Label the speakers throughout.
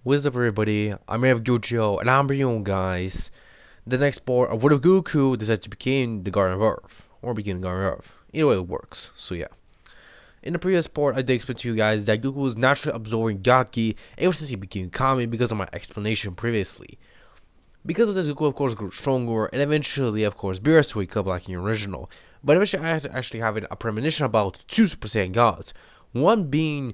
Speaker 1: What's up, everybody? I'm Goku, and I'm bringing you guys the next part of what if Goku decides to become the Guardian of Earth, or become the Guardian of Earth. Either way, it works. So yeah. In the previous part, I did explain to you guys that Goku was naturally absorbing God Ki ever since he became Kami because of my explanation previously. Because of this, Goku of course grew stronger, and eventually, of course, Beerus wake up like in the original. But eventually, I had to actually have a premonition about two Super Saiyan gods. One being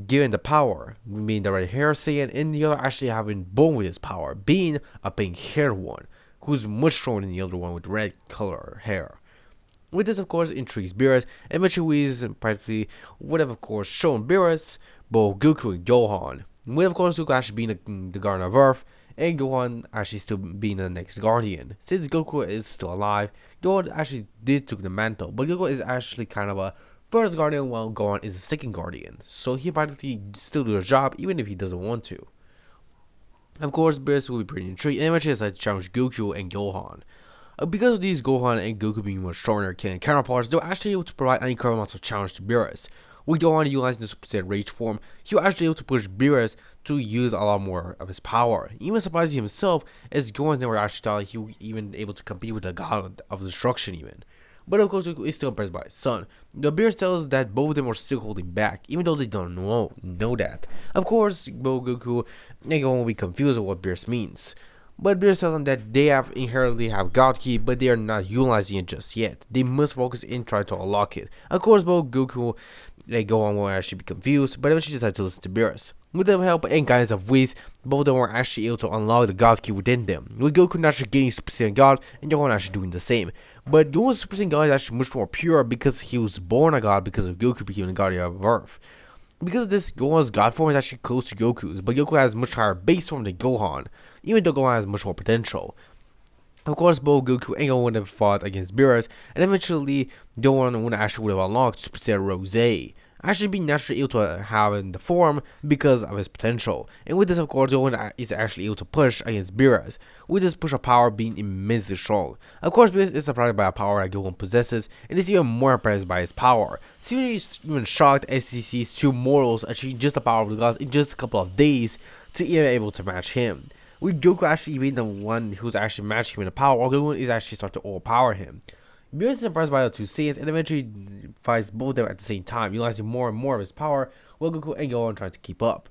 Speaker 1: given the power, being the red hair Saiyan, and the other actually having born with his power, being a pink haired one, who's much stronger than the other one with red color hair. With this, of course, intrigues Beerus, and eventually is practically would have, of course, shown Beerus both Goku and Gohan. With, of course, Goku actually being the Guardian of Earth, and Gohan actually still being the next Guardian. Since Goku is still alive, Gohan actually did took the mantle, but Goku is actually kind of a first Guardian while Gohan is a second Guardian. So he practically still do his job even if he doesn't want to. Of course, Beerus will be pretty intrigued and eventually decides to challenge Goku and Gohan. Because of these Gohan and Goku being much stronger than counterparts, they were actually able to provide unequal amounts of challenge to Beerus. With Gohan utilizing the Super Saiyan Rage form, he was actually able to push Beerus to use a lot more of his power. Even surprising himself, as Gohan never actually thought he would even able to compete with the God of Destruction even. But of course, Goku is still impressed by his son. The Beerus tells us that both of them are still holding back, even though they don't know that. Of course, both Goku and Gohan will be confused with what Beerus means. But Beerus tells them that they have inherently have God Ki, but they are not utilizing it just yet. They must focus and try to unlock it. Of course, both Goku and Gohan will actually be confused, but eventually decide to listen to Beerus. With the help and guidance of Whis, both of them are actually able to unlock the God Ki within them. With Goku naturally getting Super Saiyan God, and Gohan actually doing the same. But Gohan's Super Saiyan God is actually much more pure because he was born a God because of Goku becoming the Guardian of Earth. Because of this, Gohan's God form is actually close to Goku's, but Goku has much higher base form than Gohan, even though Gohan has much more potential. Of course, both Goku and Gohan would have fought against Beerus, and eventually, Gohan would have unlocked Super Saiyan Rose, actually being naturally able to have in the form because of his potential. And with this, of course, Gohan is actually able to push against Beerus, with his push of power being immensely strong. Of course, Beerus is surprised by a power that Gohan possesses, and is even more impressed by his power. Seemingly even shocked as he sees two mortals achieve just the power of the gods in just a couple of days to even able to match him. With Goku actually being the one who's actually matching him in the power, while Goku is actually starting to overpower him. Beerus is impressed by the two Saiyans and eventually fights both of them at the same time, utilizing more and more of his power, while Goku and Gohan trying to keep up.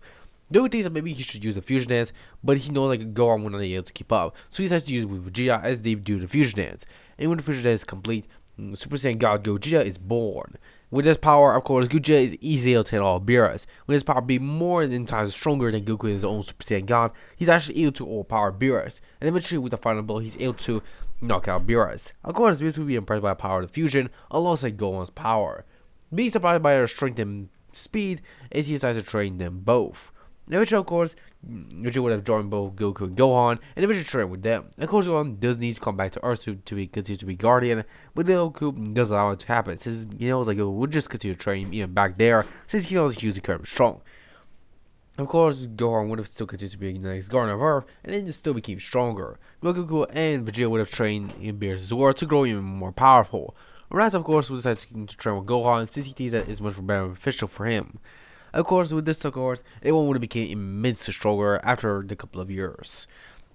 Speaker 1: Goku thinks that maybe he should use the fusion dance, but he knows like Gohan will not be able to keep up, so he decides to use it with Vegeta as they do the fusion dance. And when the fusion dance is complete, Super Saiyan God Gogeta is born. With his power, of course, Gogeta is easily able to hit all Beerus. With his power being more than times stronger than Goku in his own Super Saiyan God, he's actually able to overpower Beerus. And eventually, with the final blow, he's able to knock out Beerus. Of course, Beerus will be impressed by the power of the fusion, alongside Gohan's power. Being surprised by their strength and speed, as he decides to train them both. Eventually, of course, Vegeta would have joined both Goku and Gohan, and eventually train with them. Of course, Gohan does need to come back to Earth to continue to be Guardian, but Goku doesn't allow it to happen, since he knows like Goku would just continue to train even back there, since he knows he's incredibly strong. Of course, Gohan would have still continued to be the next Guardian of Earth, and then just still became stronger. Goku and Vegeta would have trained in Beerus' war to grow even more powerful. Raditz, of course, would decide to train with Gohan, since he thinks that is much more beneficial for him. Of course, with this, of course, everyone would have become immensely stronger after the couple of years.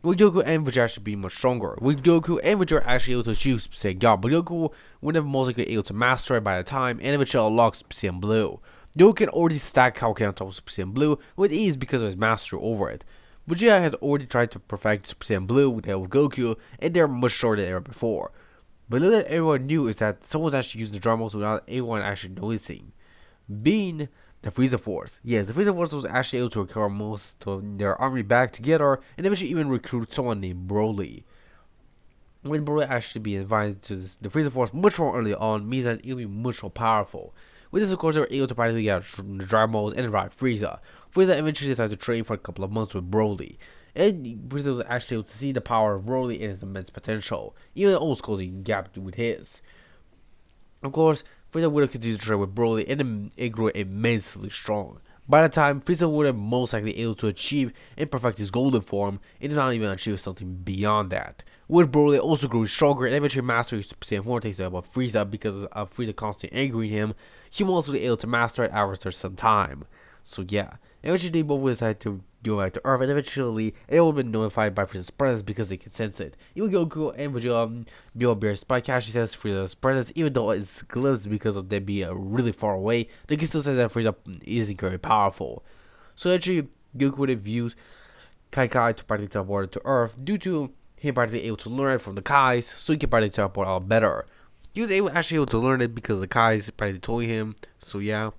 Speaker 1: With Goku and Vegeta actually being much stronger. With Goku and Vegeta actually able to achieve Super Saiyan God, but Goku would have most likely able to master it by the time, and eventually unlock Super Saiyan Blue. Goku can already stack Kaioken on top of Super Saiyan Blue with ease because of his mastery over it. Vegeta has already tried to perfect Super Saiyan Blue with the help of Goku, and they are much stronger than ever before. But little that everyone knew is that someone was actually using the Dragon without anyone actually noticing. Being the Frieza Force. Yes, the Frieza Force was actually able to recover most of their army back together, and eventually even recruit someone named Broly. When Broly actually be invited to the Frieza Force much more early on, means that it'll be much more powerful. With this, of course, they were able to practically get the Dragon Balls and revive Frieza. Frieza eventually decided to train for a couple of months with Broly. And Frieza was actually able to see the power of Broly and his immense potential, even the old skulls he gapped with his. Of course, Frieza would have continued to train with Broly, and it grew immensely strong. By the time, Frieza would have most likely able to achieve and perfect his golden form, and did not even achieve something beyond that. With Broly also grew stronger and eventually mastered Super Saiyan 4 takes above Frieza because of Frieza constantly angering him, he was also able to master it after some time. So yeah, Eventually, they both decide to go back to Earth, and eventually, it will be notified by Frieza's presence because they can sense it. Even Goku and Vegeta Bill Beerus spike actually says Frieza's presence, even though it's glimpsed because of them being really far away. They can still say that Frieza is very powerful. So actually, Goku would have used Kai to practically teleport to Earth due to him practically able to learn it from the Kais, so he can practically teleport a lot better. He was actually able to learn it because the Kais practically told him. So yeah.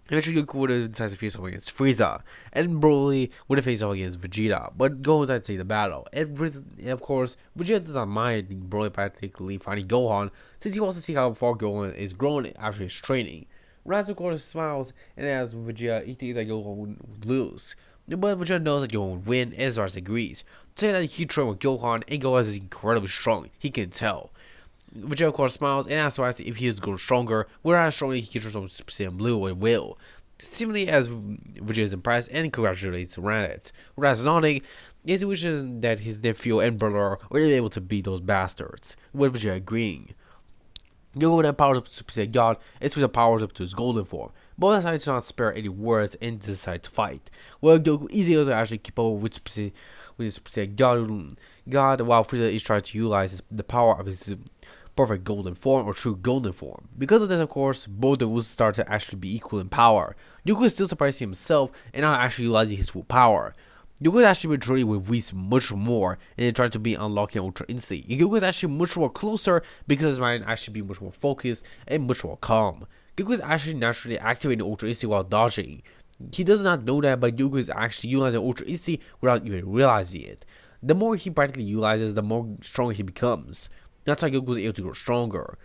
Speaker 1: Eventually, Goku would have decided to face off against Frieza, and Broly would have faced off against Vegeta, but Goku decided to take the battle. And of course, Vegeta does not mind Broly practically fighting Gohan, since he wants to see how far Gohan is growing after his training. Raz, of course, smiles and asks Vegeta he thinks that Gohan would lose. But Vegeta knows that Gohan would win, and Zars agrees, saying that he trained with Gohan, and Gohan is incredibly strong, he can tell. Vegeta of course smiles and asks Rice if he is growing stronger, whereas strongly he can transform Super Saiyan Blue and will. Seemingly as Vegeta is impressed and congratulates Raditz, whereas nodding is he wishes that his nephew and brother were able to beat those bastards, with Vegeta agreeing. Goku then powers up to Super Saiyan God and Frieza powers up to his golden form. Both decide to not spare any words and decide to fight. Well, Goku is able to actually keep up with Super Saiyan God, while Frieza is trying to utilize the power of his perfect golden form or true golden form. Because of this, of course, both of us start to actually be equal in power. Goku is still surprising himself and not actually utilizing his full power. Goku is actually maturity with Whis much more and then trying to be unlocking Ultra Instinct. And Goku is actually much more closer because his mind actually be much more focused and much more calm. Goku is actually naturally activating Ultra Instinct while dodging. He does not know that, but Goku is actually utilizing Ultra Instinct without even realizing it. The more he practically utilizes, the more stronger he becomes. That's how Goku was able to grow stronger.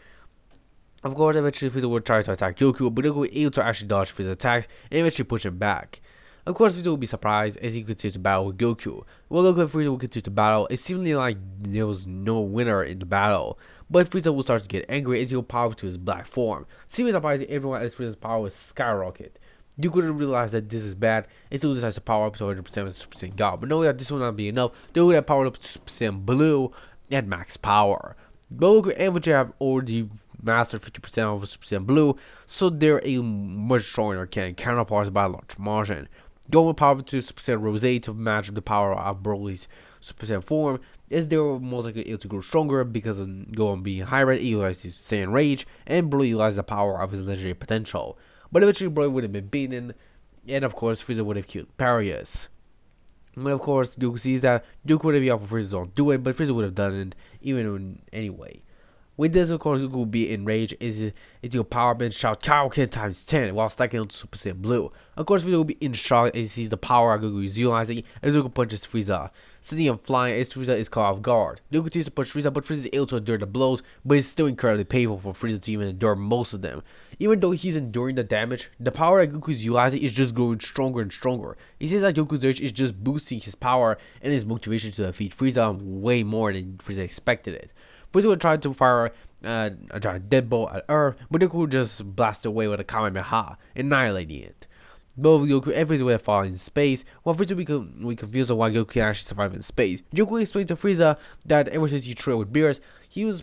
Speaker 1: Of course, eventually Frieza would try to attack Goku, but Goku was able to actually dodge Frieza's attacks and eventually push him back. Of course, Frieza would be surprised as he continues to battle with Goku. While Goku and Frieza would continue to battle, it seemed like there was no winner in the battle. But Frieza would start to get angry as he would power to his black form, seemingly surprising everyone as Frieza's power would skyrocket. Goku didn't realize that this is bad and still decides to power up to 100% with Super Saiyan God, but knowing that this will not be enough, Goku had powered up to Super Saiyan Blue at max power. Goku and Vegeta have already mastered 50% of Super Saiyan Blue, so they're a much stronger counterparts by a large margin. Goku power to Super Saiyan Rose to match the power of Broly's Super Saiyan form, as they were most likely able to grow stronger because of Goku being hybrid, he utilized his Saiyan Rage, and Broly utilized the power of his legendary potential. But eventually Broly would have been beaten, and of course Frieza would have killed Beerus. But of course, Goku sees that Goku would have been out for Frieza don't do it, but Frieza would have done it even anyway. With this, of course, Goku will be enraged as your power been shout Kaioken times 10 while stacking on Super Saiyan Blue. Of course, Frieza will be in shock as he sees the power Goku is utilizing as Goku punches Frieza. Sitting him flying as Frieza is caught off guard. Goku continues to push Frieza, but Frieza is able to endure the blows, but it's still incredibly painful for Frieza to even endure most of them. Even though he's enduring the damage, the power that Goku is utilizing is just growing stronger and stronger. He says that Goku's urge is just boosting his power and his motivation to defeat Frieza way more than Frieza expected it. Frieza would try to fire a giant deadbolt at Earth, but Goku would just blast away with a Kamehameha, annihilating it. Both Goku and Frieza would have fallen in space, while Frieza would be confused on why Goku can actually survive in space. Goku explained to Frieza that ever since he trained with Beerus, he was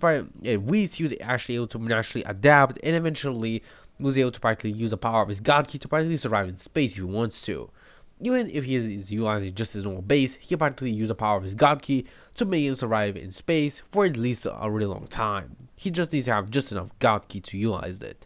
Speaker 1: actually able to naturally adapt, and eventually was able to practically use the power of his God Ki to practically survive in space if he wants to. Even if he is utilizing just his normal base, he can practically use the power of his God Ki to make him survive in space for at least a really long time. He just needs to have just enough God Ki to utilize it.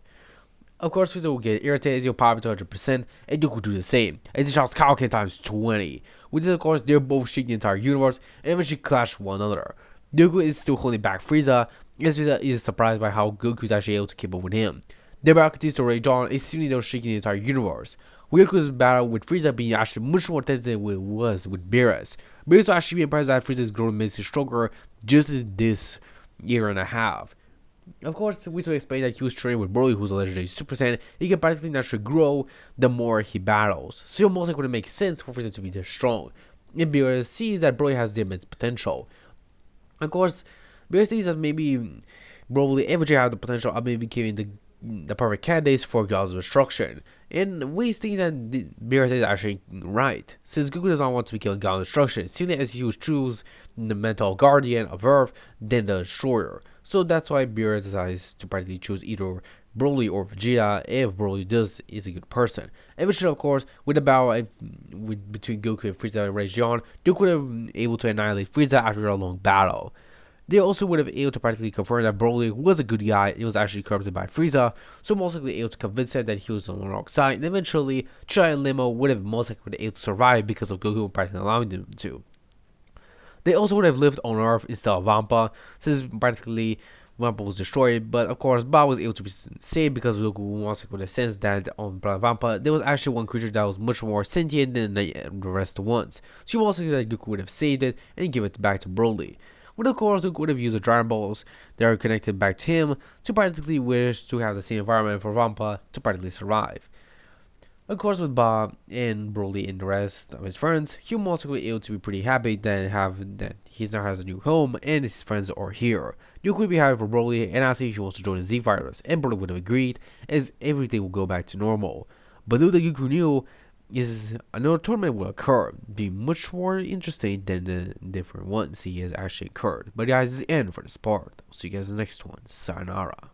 Speaker 1: Of course, Frieza will get irritated as he'll power to 100%, and Goku will do the same, as he shouts Kaioken times 20. With this, of course, they're both shaking the entire universe, and eventually clash one another. Goku is still holding back Frieza, as Frieza is surprised by how Goku is actually able to keep up with him. Their battle continues to rage on, and seemingly they're shaking the entire universe. Goku's battle with Frieza being actually much more intense than it was with Beerus. Beerus will actually be impressed that Frieza is growing immensely stronger just in this year and a half. Of course, we will explain that he was training with Broly, who's a legendary Super Saiyan. He can practically naturally grow the more he battles, so it most likely would make sense for Frieza to be this strong. And Beerus sees that Broly has the immense potential. Of course, Beerus thinks that maybe Broly and Vegeta have the potential of maybe giving the perfect candidates for God's destruction. And we think that Beerus is actually right, since Goku does not want to be killing God's destruction, seeing as he would choose the mental guardian of Earth than the destroyer. So that's why Beerus decides to practically choose either Broly or Vegeta if Broly is a good person. Eventually, of course, with the battle between Goku and Frieza and Region, Goku would have been able to annihilate Frieza after a long battle. They also would have been able to practically confirm that Broly was a good guy. He was actually corrupted by Frieza, so most likely able to convince him that he was on the wrong side. And eventually, Chai and Limo would have most likely been able to survive because of Goku practically allowing them to. They also would have lived on Earth instead of Vampa, since practically Vampa was destroyed. But of course, Ba was able to be saved because Goku once would have sensed that on Planet Vampa there was actually one creature that was much more sentient than the rest of the ones. So most likely that Goku would have saved it and give it back to Broly. But of course, Goku would have used the Dragon Balls that are connected back to him to practically wish to have the same environment for Vampa to practically survive. Of course, with Bob and Broly and the rest of his friends, he will most likely able to be pretty happy that he now has a new home and his friends are here. You could be happy for Broly and ask if he wants to join the Z Fighters, and Broly would have agreed, as everything will go back to normal. But little that Goku knew is another tournament will occur, be much more interesting than the different ones he has actually occurred. But guys, this is the end for this part. I'll see you guys in the next one. Sayonara.